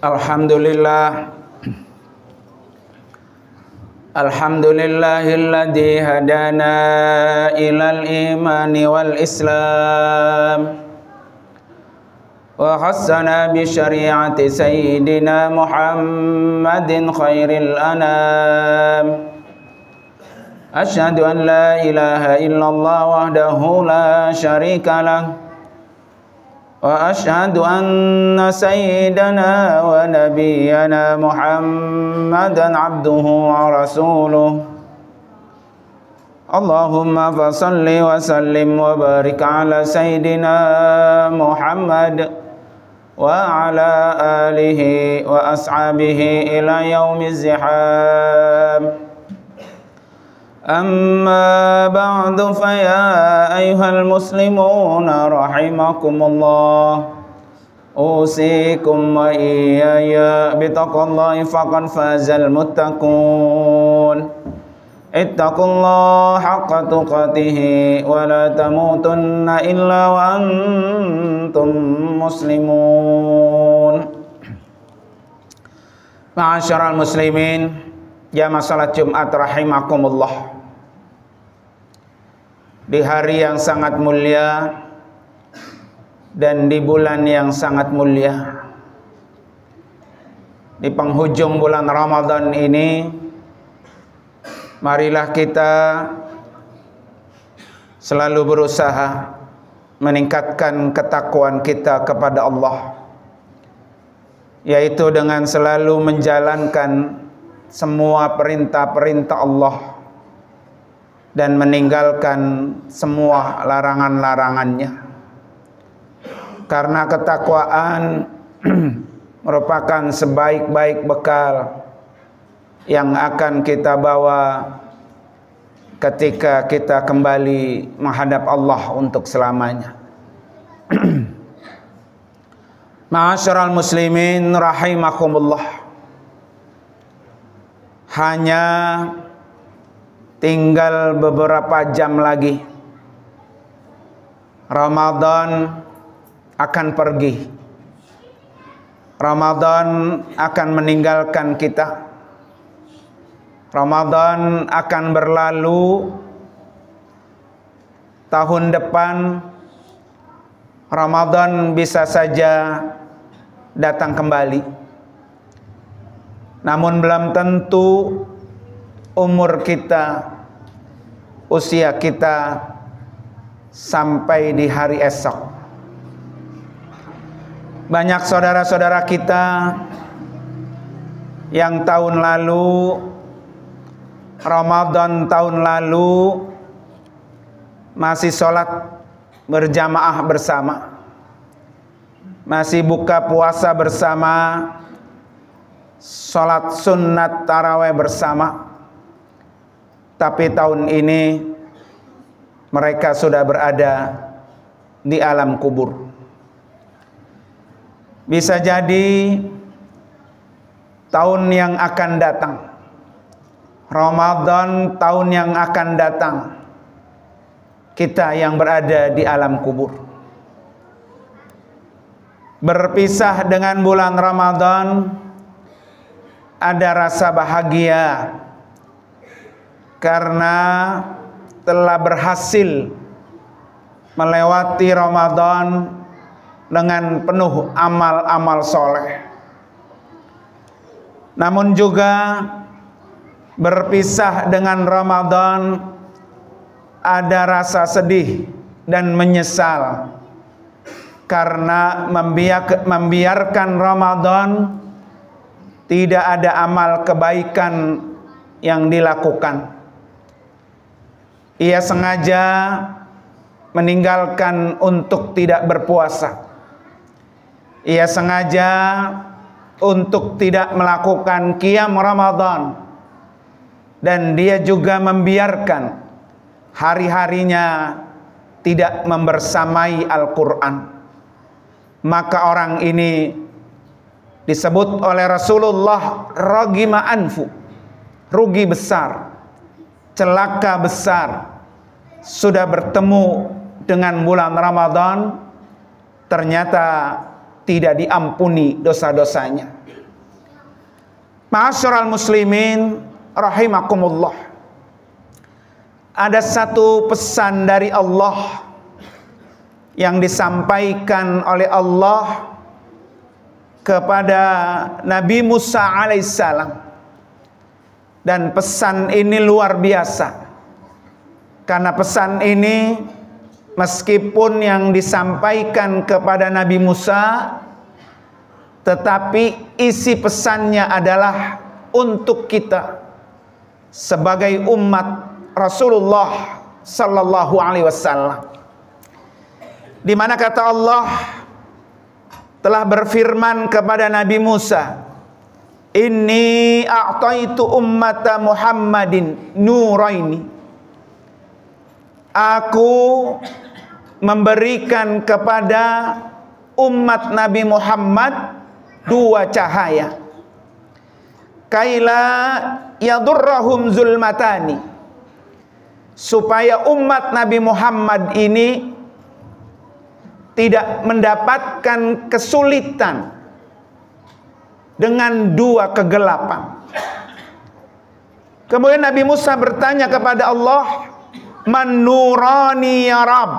Alhamdulillah. Alhamdulillahilladzi hadana ilal imani wal islam wa khassana bi syari'ati sayyidina Muhammadin khairil anam. Asyhadu an la ilaha illallah wahdahu la syarika lah wa asyhadu anna sayyidana wa nabiyyana Muhammadan abduhu wa rasuluh. Allahumma fasalli wa sallim wa barik ala sayyidina Muhammad wa ala alihi wa ashabihi ila yaumiz ziham. Amma ba'du fa ya ayyuhal muslimun rahimakumullah, usikum wa iyaya bitaqwallahi faqad fazal muttaqun. Ittaqullaha haqqa tuqatih wa la tamutunna illa wa antum muslimun. Ma'asyiral muslimin, jamaah salat Jumat rahimakumullah. Di hari yang sangat mulia dan di bulan yang sangat mulia, di penghujung bulan Ramadan ini, marilah kita selalu berusaha meningkatkan ketakwaan kita kepada Allah, yaitu dengan selalu menjalankan semua perintah-perintah Allah dan meninggalkan semua larangan-larangannya. Karena ketakwaan merupakan sebaik-baik bekal yang akan kita bawa ketika kita kembali menghadap Allah untuk selamanya. Ma'asyiral muslimin rahimakumullah. Hanya tinggal beberapa jam lagi Ramadan akan pergi. Ramadan akan meninggalkan kita. Ramadan akan berlalu. Tahun depan Ramadan bisa saja datang kembali. Namun belum tentu umur kita, usia kita sampai di hari esok. Banyak saudara-saudara kita yang tahun lalu, Ramadan tahun lalu, masih sholat berjamaah bersama, masih buka puasa bersama, sholat sunnat taraweh bersama. Tapi tahun ini mereka sudah berada di alam kubur. Bisa jadi tahun yang akan datang, Ramadan tahun yang akan datang, kita yang berada di alam kubur. Berpisah dengan bulan Ramadan, ada rasa bahagia karena telah berhasil melewati Ramadan dengan penuh amal-amal soleh. Namun juga berpisah dengan Ramadan ada rasa sedih dan menyesal karena membiarkan Ramadan tidak ada amal kebaikan yang dilakukan. Ia sengaja meninggalkan untuk tidak berpuasa. Ia sengaja untuk tidak melakukan qiyam Ramadan. Dan dia juga membiarkan hari-harinya tidak membersamai Al-Quran. Maka orang ini disebut oleh Rasulullah ragima anfu, rugi besar, celaka besar. Sudah bertemu dengan bulan Ramadan, ternyata tidak diampuni dosa-dosanya. Ma'asyiral muslimin rahimakumullah. Ada satu pesan dari Allah yang disampaikan oleh Allah kepada Nabi Musa alaihissalam. Dan pesan ini luar biasa. Karena pesan ini meskipun yang disampaikan kepada Nabi Musa, tetapi isi pesannya adalah untuk kita sebagai umat Rasulullah sallallahu alaihi wasallam. Di mana kata Allah telah berfirman kepada Nabi Musa, "Inni a'taitu ummata Muhammadin nuraini." Aku memberikan kepada umat Nabi Muhammad dua cahaya. Kaila yadurrahum zulmatani. Supaya umat Nabi Muhammad ini tidak mendapatkan kesulitan dengan dua kegelapan. Kemudian Nabi Musa bertanya kepada Allah, "Man nurani ya Rabb?"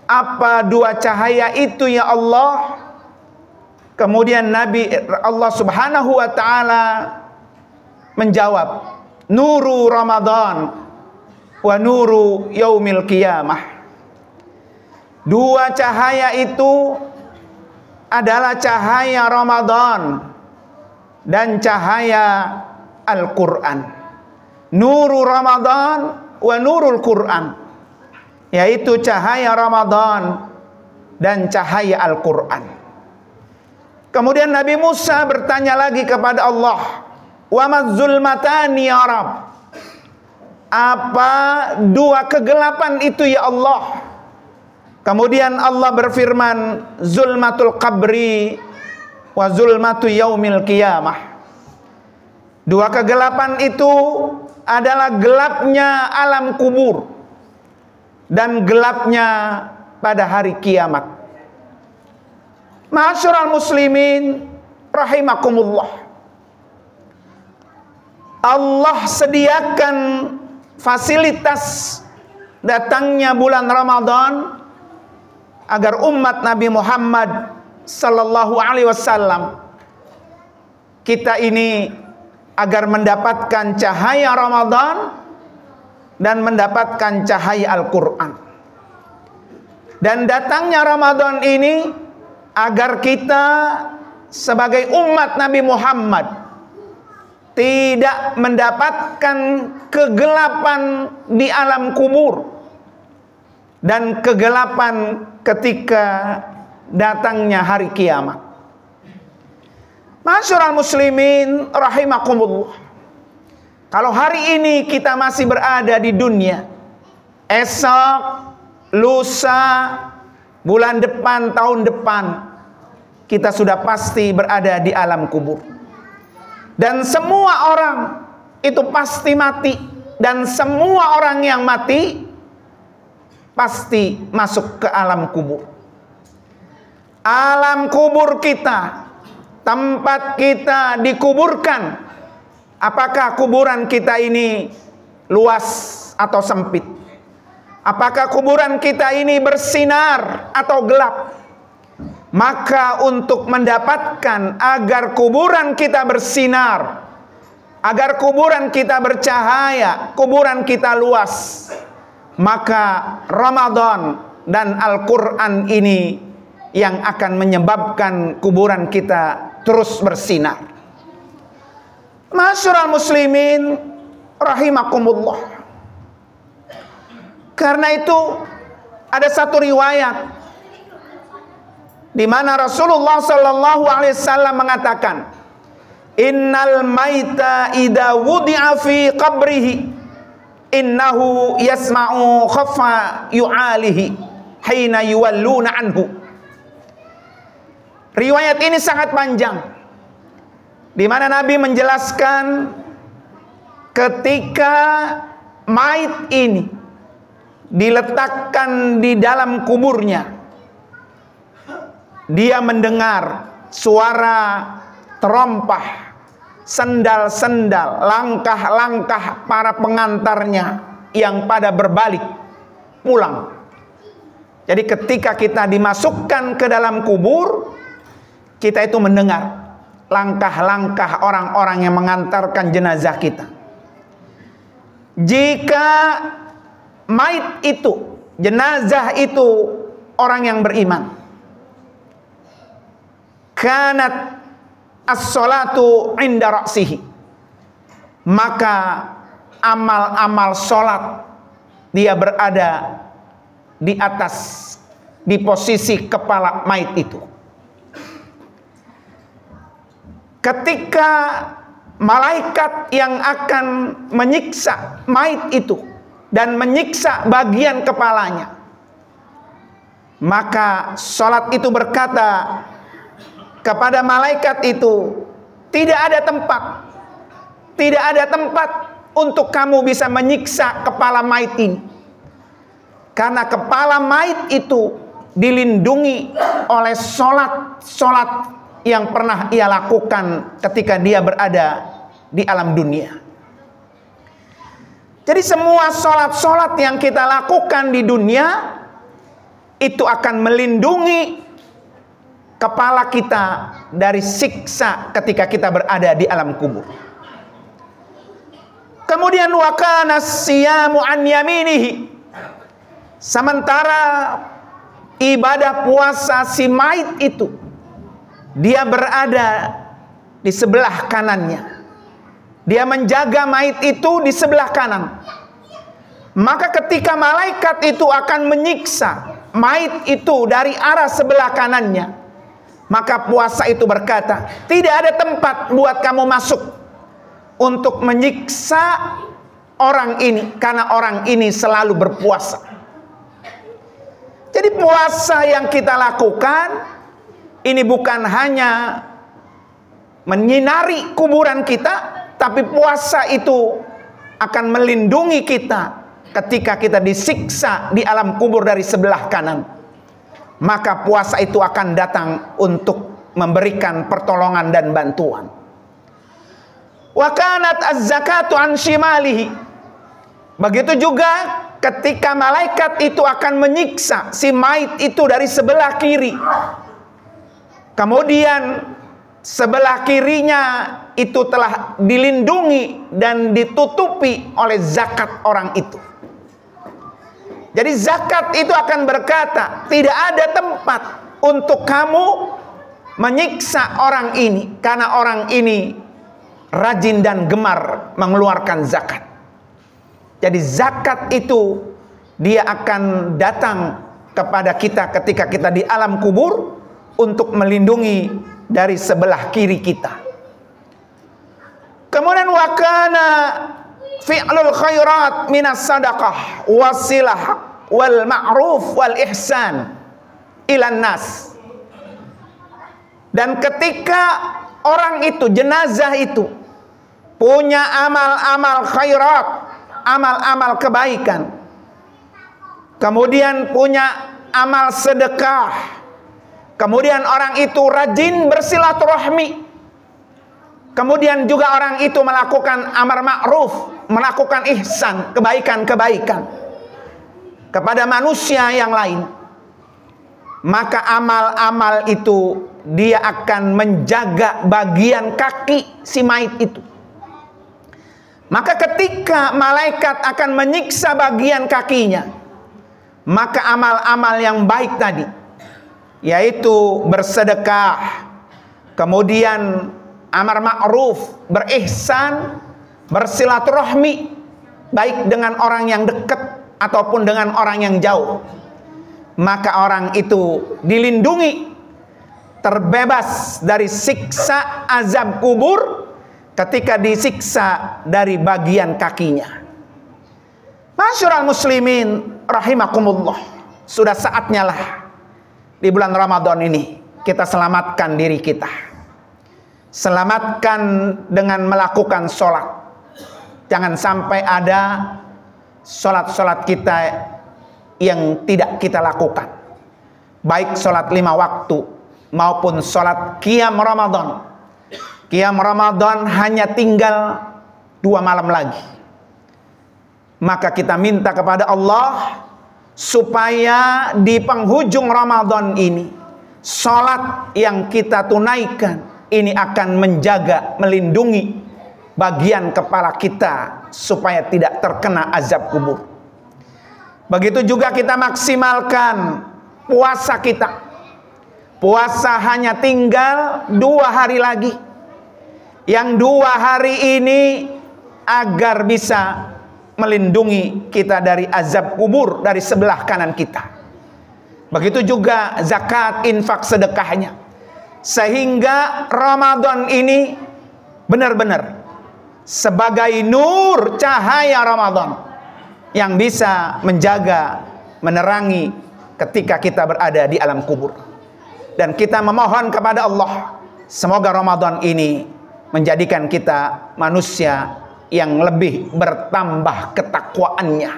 Apa dua cahaya itu ya Allah? Kemudian Allah Subhanahu wa taala menjawab, "Nuru Ramadan wa nuru yaumil qiyamah." Dua cahaya itu adalah cahaya Ramadan dan cahaya Al-Qur'an. Nuru Ramadan wa nurul Qur'an, yaitu cahaya Ramadan dan cahaya Al-Qur'an. Kemudian Nabi Musa bertanya lagi kepada Allah, "Wa madzulmatani ya Rabb?" Apa dua kegelapan itu ya Allah? Kemudian Allah berfirman, "Zulmatul qabri wa zulmatu yaumil qiyamah." Dua kegelapan itu adalah gelapnya alam kubur dan gelapnya pada hari kiamat. Ma'asyiral muslimin rahimakumullah. Allah sediakan fasilitas datangnya bulan Ramadan agar umat Nabi Muhammad sallallahu alaihi wasallam kita ini agar mendapatkan cahaya Ramadan dan mendapatkan cahaya Al-Qur'an. Dan datangnya Ramadan ini agar kita sebagai umat Nabi Muhammad tidak mendapatkan kegelapan di alam kubur dan kegelapan ketika datangnya hari kiamat. Ma'asyiral muslimin rahimakumullah. Kalau hari ini kita masih berada di dunia, esok, lusa, bulan depan, tahun depan, kita sudah pasti berada di alam kubur. Dan semua orang itu pasti mati. Dan semua orang yang mati pasti masuk ke alam kubur. Alam kubur kita, tempat kita dikuburkan. Apakah kuburan kita ini luas atau sempit? Apakah kuburan kita ini bersinar atau gelap? Maka untuk mendapatkan agar kuburan kita bersinar, agar kuburan kita bercahaya, kuburan kita luas, maka Ramadan dan Al-Quran ini yang akan menyebabkan kuburan kita terus bersinar. Ma'asyiral muslimin rahimakumullah. Karena itu ada satu riwayat di mana Rasulullah sallallahu alaihi wasallam mengatakan, "Innal maita idza wudi'a fi qabrihi innahu yasma'u khaffa yu'alihi hina yuwalluna anhu." Riwayat ini sangat panjang di mana Nabi menjelaskan ketika mayit ini diletakkan di dalam kuburnya, dia mendengar suara terompah sendal-sendal, langkah-langkah para pengantarnya yang pada berbalik pulang. Jadi ketika kita dimasukkan ke dalam kubur, kita itu mendengar langkah-langkah orang-orang yang mengantarkan jenazah kita. Jika mayit itu, jenazah itu orang yang beriman, kanat as-salatu inda ra'sihi, maka amal-amal sholat dia berada di atas, di posisi kepala mayit itu. Ketika malaikat yang akan menyiksa mayit itu dan menyiksa bagian kepalanya, maka sholat itu berkata kepada malaikat itu, tidak ada tempat untuk kamu bisa menyiksa kepala mayit ini, karena kepala mayit itu dilindungi oleh sholat yang pernah ia lakukan ketika dia berada di alam dunia. Jadi semua sholat yang kita lakukan di dunia itu akan melindungi kepala kita dari siksa ketika kita berada di alam kubur. Kemudian wa kana siyamu an yaminihi, sementara ibadah puasa si mayit itu dia berada di sebelah kanannya. Dia menjaga mayit itu di sebelah kanan. Maka ketika malaikat itu akan menyiksa mayit itu dari arah sebelah kanannya, maka puasa itu berkata, tidak ada tempat buat kamu masuk untuk menyiksa orang ini, karena orang ini selalu berpuasa. Jadi puasa yang kita lakukan ini bukan hanya menyinari kuburan kita, tapi puasa itu akan melindungi kita ketika kita disiksa di alam kubur dari sebelah kanan. Maka puasa itu akan datang untuk memberikan pertolongan dan bantuan. Wa kanat az-zakatu an shimalihi. Begitu juga ketika malaikat itu akan menyiksa si mayit itu dari sebelah kiri. Kemudian sebelah kirinya itu telah dilindungi dan ditutupi oleh zakat orang itu. Jadi zakat itu akan berkata, tidak ada tempat untuk kamu menyiksa orang ini, karena orang ini rajin dan gemar mengeluarkan zakat. Jadi zakat itu dia akan datang kepada kita ketika kita di alam kubur untuk melindungi dari sebelah kiri kita. Kemudian wa kana fi'lul khairat minas sadaqah wasilah wal ma'ruf wal ihsan ilan nas. Dan ketika orang itu, jenazah itu punya amal-amal khairat, amal-amal kebaikan, kemudian punya amal sedekah, kemudian orang itu rajin bersilaturahmi, kemudian juga orang itu melakukan amar ma'ruf, melakukan ihsan, kebaikan-kebaikan kepada manusia yang lain, maka amal-amal itu dia akan menjaga bagian kaki si mayit itu. Maka ketika malaikat akan menyiksa bagian kakinya, maka amal-amal yang baik tadi, yaitu bersedekah, kemudian amar ma'ruf, berihsan, bersilaturahmi, baik dengan orang yang dekat ataupun dengan orang yang jauh, maka orang itu dilindungi, terbebas dari siksa azab kubur ketika disiksa dari bagian kakinya. Masyarul muslimin rahimakumullah, sudah saatnya lah di bulan Ramadan ini kita selamatkan diri kita. Selamatkan dengan melakukan sholat. Jangan sampai ada sholat-sholat kita yang tidak kita lakukan, baik sholat 5 waktu maupun sholat qiyam Ramadan. Qiyam Ramadan hanya tinggal 2 malam lagi. Maka kita minta kepada Allah supaya di penghujung Ramadan ini, salat yang kita tunaikan ini akan menjaga, melindungi bagian kepala kita supaya tidak terkena azab kubur. Begitu juga kita maksimalkan puasa kita. Puasa hanya tinggal 2 hari lagi. Yang 2 hari ini agar bisa melindungi kita dari azab kubur dari sebelah kanan kita. Begitu juga zakat, infak, sedekahnya. Sehingga Ramadan ini benar-benar sebagai nur cahaya Ramadan yang bisa menjaga, menerangi ketika kita berada di alam kubur. Dan kita memohon kepada Allah, semoga Ramadan ini menjadikan kita manusia yang lebih bertambah ketakwaannya,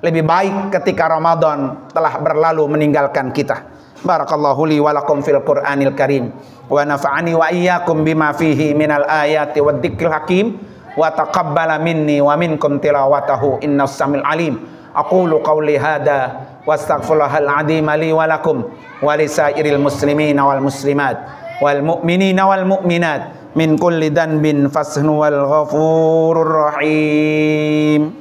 lebih baik ketika Ramadan telah berlalu meninggalkan kita. Barakallahu li wa lakum fil Qur'anil Karim wa nafa'ani wa iyyakum bima fihi minal ayati wad dzikril hakim wa taqabbala minni wa minkum tilawatahu innas samil alim. Aqulu qawli hadza wastaghfirullahal azim li wa lakum wa lisairil muslimina wal muslimat wal mu'minina wal mu'minat min kulli dhanbin fasnu wal ghafurur rahim.